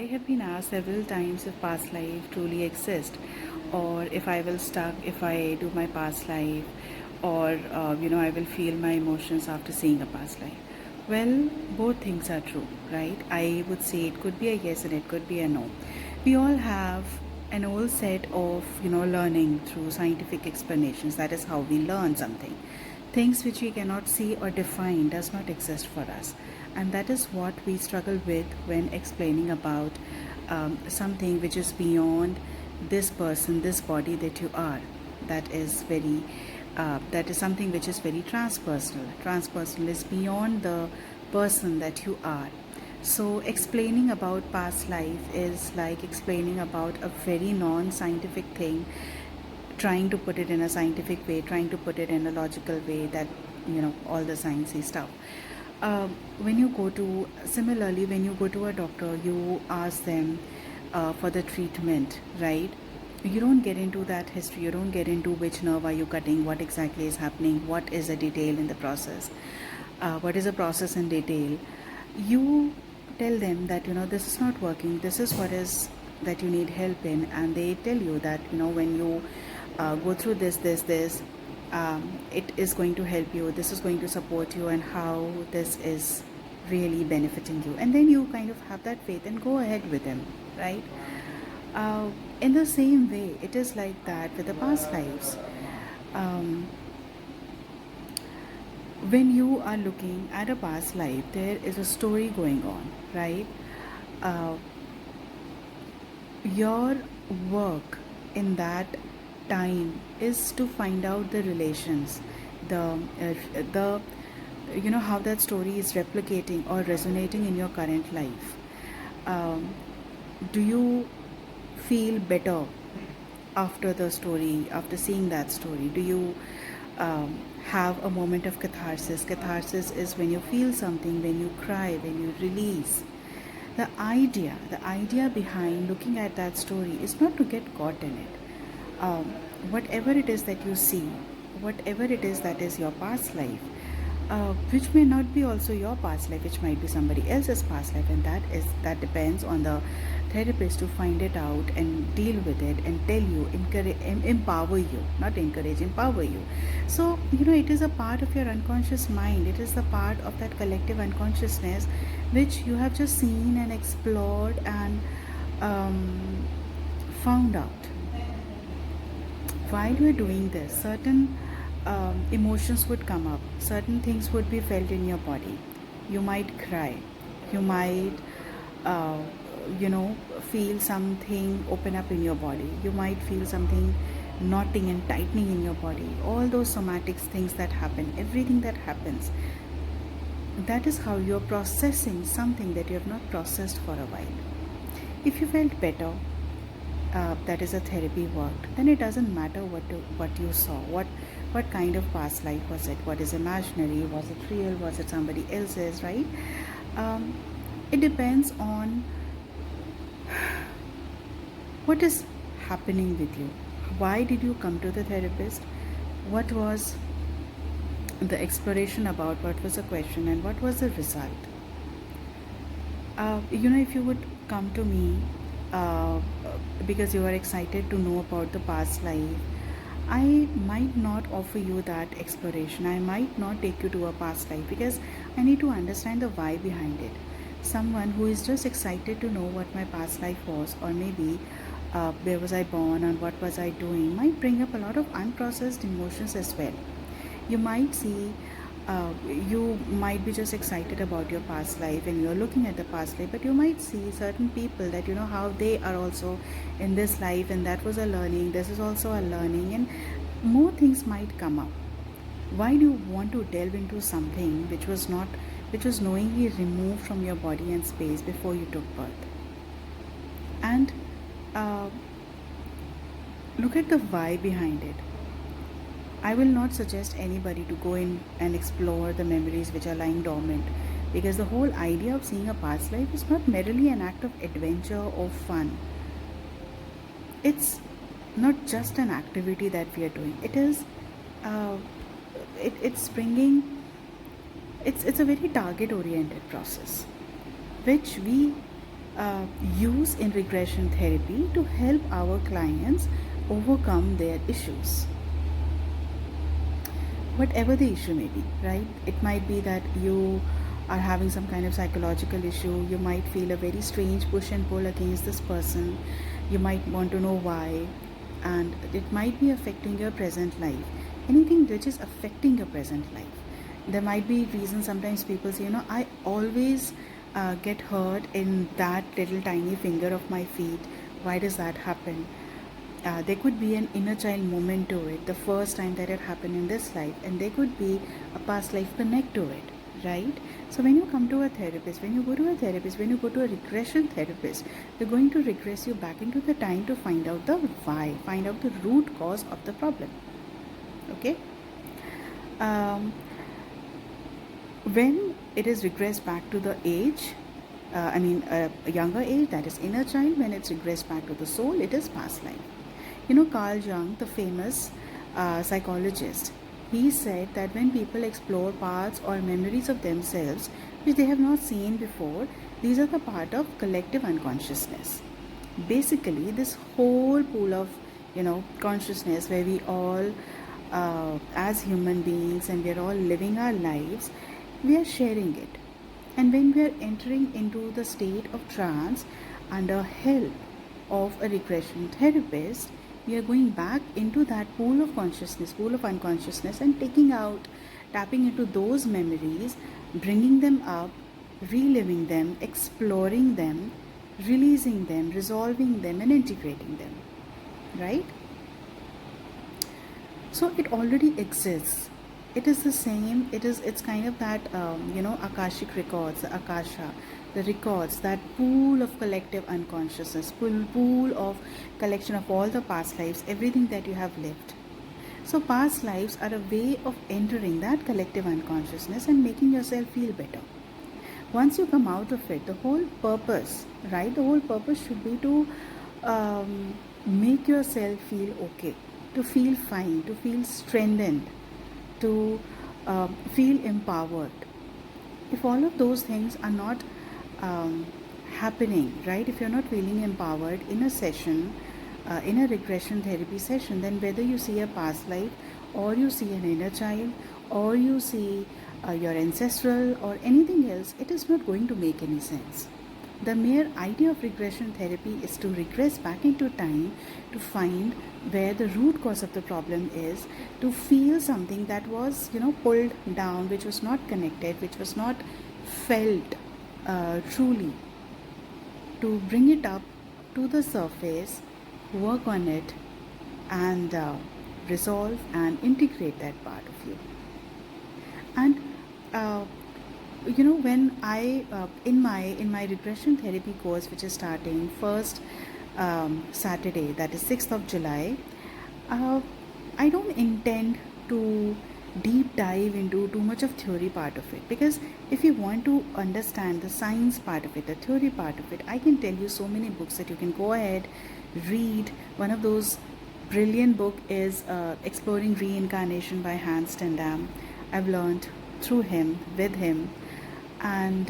have been asked several times if past life truly exists, or if I will stuck if I do my past life, or I will feel my emotions after seeing a past life. Well, both things are true, right? I would say it could be a yes and it could be a no. We all have an old set of learning through scientific explanations. That is how we learn something. Things which we cannot see or define does not exist for us, and that is what we struggle with when explaining about something which is beyond this person, this body that you are. That is something which is very transpersonal. Transpersonal is beyond the person that you are. So explaining about past life is like explaining about a very non-scientific thing, trying to put it in a scientific way, trying to put it in a logical way, that all the sciencey stuff. When you go to Similarly, when you go to a doctor, you ask them for the treatment, right? You don't get into that history, you don't get into which nerve are you cutting, what exactly is happening, what is the detail in the process, what is the process in detail. You tell them that this is not working, this is what is that you need help in, and they tell you that when you go through this, it is going to help you, this is going to support you, and how this is really benefiting you, and then you kind of have that faith and go ahead with them, right? In the same way, it is like that with the past lives. um, when you are looking at a past life, there is a story going on, right? uh, your work in that time is to find out the relations, the how that story is replicating or resonating in your current life. um, do you feel better after the story, after seeing that story? Do you have a moment of catharsis? Catharsis is when you feel something, when you cry, when you release. The idea behind looking at that story is not to get caught in it. um, Whatever it is that you see, whatever it is that is your past life, which may not be also your past life, which might be somebody else's past life, and that depends on the therapist to find it out and deal with it and tell you, encourage, empower you, not encourage, empower you. So it is a part of your unconscious mind, it is a part of that collective unconsciousness which you have just seen and explored and um, found out. While you are doing this, certain emotions would come up, certain things would be felt in your body. You might cry, you might, uh, feel something open up in your body, you might feel something knotting and tightening in your body. All those somatic things that happen, everything that happens, that is how you're processing something that you have not processed for a while. If you felt better, that is a therapy worked, then it doesn't matter what you saw, what kind of past life was it, what is imaginary, was it real, was it somebody else's, right? um, it depends on what is happening with you. Why did you come to the therapist? What was the exploration about? What was the question and what was the result? If you would come to me uh, because you are excited to know about the past life, I might not offer you that exploration. I might not take you to a past life because I need to understand the why behind it. Someone who is just excited to know what my past life was, or maybe where was I born and what was I doing, might bring up a lot of unprocessed emotions as well. You might see, you might be just excited about your past life and you're looking at the past life, but you might see certain people that how they are also in this life, and that was a learning, this is also a learning, and more things might come up. Why do you want to delve into something which was knowingly removed from your body and space before you took birth? And uh, look at the why behind it. I will not suggest anybody to go in and explore the memories which are lying dormant, because the whole idea of seeing a past life is not merely an act of adventure or fun. It's not just an activity that we are doing. It is, uh, it's bringing, it's a very target oriented process, which we uh, use in regression therapy to help our clients overcome their issues, whatever the issue may be, right? It might be that you are having some kind of psychological issue. You might feel a very strange push and pull against this person. You might want to know why, and it might be affecting your present life. Anything which is affecting your present life. There might be reasons. Sometimes people say, I always get hurt in that little tiny finger of my feet. Why does that happen? There could be an inner child moment to it, the first time that it happened in this life, and there could be a past life connect to it, right? So when you come to a therapist, when you go to a therapist, when you go to a regression therapist, they're going to regress you back into the time to find out the why, find out the root cause of the problem. Okay. um, when it is regressed back to the age, a younger age, that is inner child. When it's regressed back to the soul, it is past life. Carl Jung, the famous psychologist, he said that when people explore parts or memories of themselves which they have not seen before, these are the part of collective unconsciousness. Basically, this whole pool of consciousness where we all, as human beings, and we are all living our lives, we are sharing it. And when we are entering into the state of trance under help of a regression therapist, we are going back into that pool of consciousness, pool of unconsciousness, and tapping into those memories, bringing them up, reliving them, exploring them, releasing them, resolving them, and integrating them. Right? So it already exists. It is the same. It's kind of that akashic records, the akasha, the records, that pool of collective unconsciousness, pool of collection of all the past lives, everything that you have lived. So past lives are a way of entering that collective unconsciousness and making yourself feel better. Once you come out of it, the whole purpose, right? The whole purpose should be to make yourself feel okay, to feel fine, to feel strengthened, to feel empowered. If all of those things are not happening, right? If you're not feeling empowered in a session, in a regression therapy session, then whether you see a past life, or you see an inner child, or you see your ancestral, or anything else, it is not going to make any sense. The mere idea of regression therapy is to regress back into time to find where the root cause of the problem is, to feel something that was, pulled down, which was not connected, which was not felt truly, to bring it up to the surface, work on it, and resolve and integrate that part of you. And uh, when I in my regression therapy course, which is starting first Saturday, that is 6th of July, I don't intend to deep dive into too much of theory part of it, because if you want to understand the science part of it, the theory part of it, I can tell you so many books that you can go ahead, read. One of those brilliant book is Exploring Reincarnation by Hans Stendhal. I've learned through him, with him, and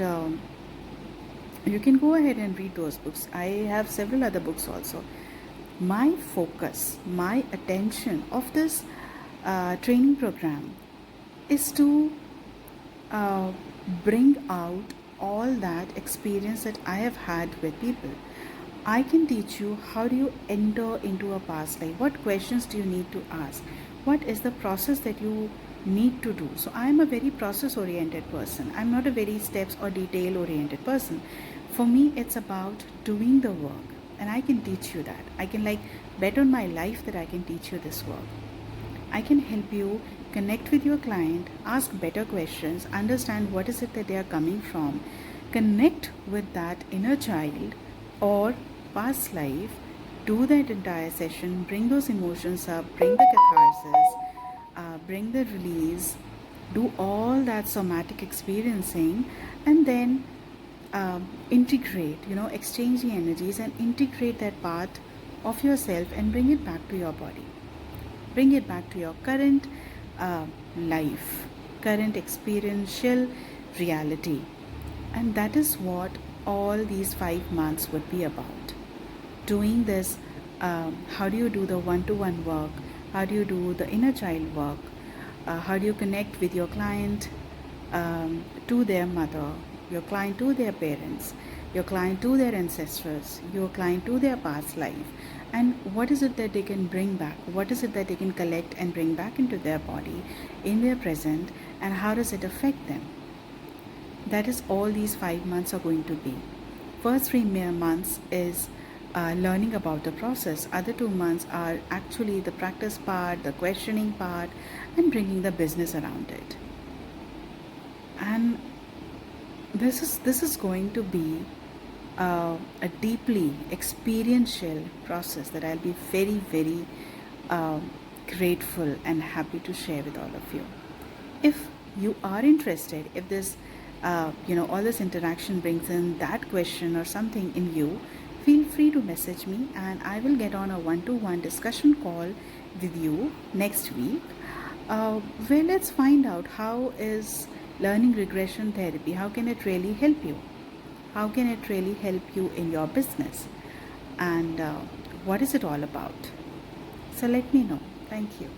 you can go ahead and read those books. I have several other books also. My focus, my attention of this training program is to bring out all that experience that I have had with people. I can teach you how do you enter into a past life, what questions do you need to ask, what is the process that you need to do. So I am a very process oriented person. I'm not a very steps or detail oriented person. For me, it's about doing the work, and I can teach you that. I can bet on my life that I can teach you this work. I can help you connect with your client, ask better questions, understand what is it that they are coming from, connect with that inner child or past life, do that entire session, bring those emotions up, bring the catharsis, bring the release, do all that somatic experiencing, and then integrate, exchange the energies and integrate that part of yourself and bring it back to your body. Bring it back to your current life, current experiential reality. And that is what all these 5 months would be about. Doing this, how do you do the one-to-one work? How do you do the inner child work? How do you connect with your client, to their mother, your client to their parents, your client to their ancestors, your client to their past life, and what is it that they can bring back? What is it that they can collect and bring back into their body, in their present, and how does it affect them? That is all these 5 months are going to be. First 3 months is learning about the process. Other 2 months are actually the practice part, the questioning part, and bringing the business around it. And this is going to be a deeply experiential process that I'll be very, very grateful and happy to share with all of you. If you are interested, if this all this interaction brings in that question or something in you, feel free to message me and I will get on a one-to-one discussion call with you next week, where let's find out how is learning regression therapy, how can it really help you, how can it really help you in your business, and what is it all about. So let me know. Thank you.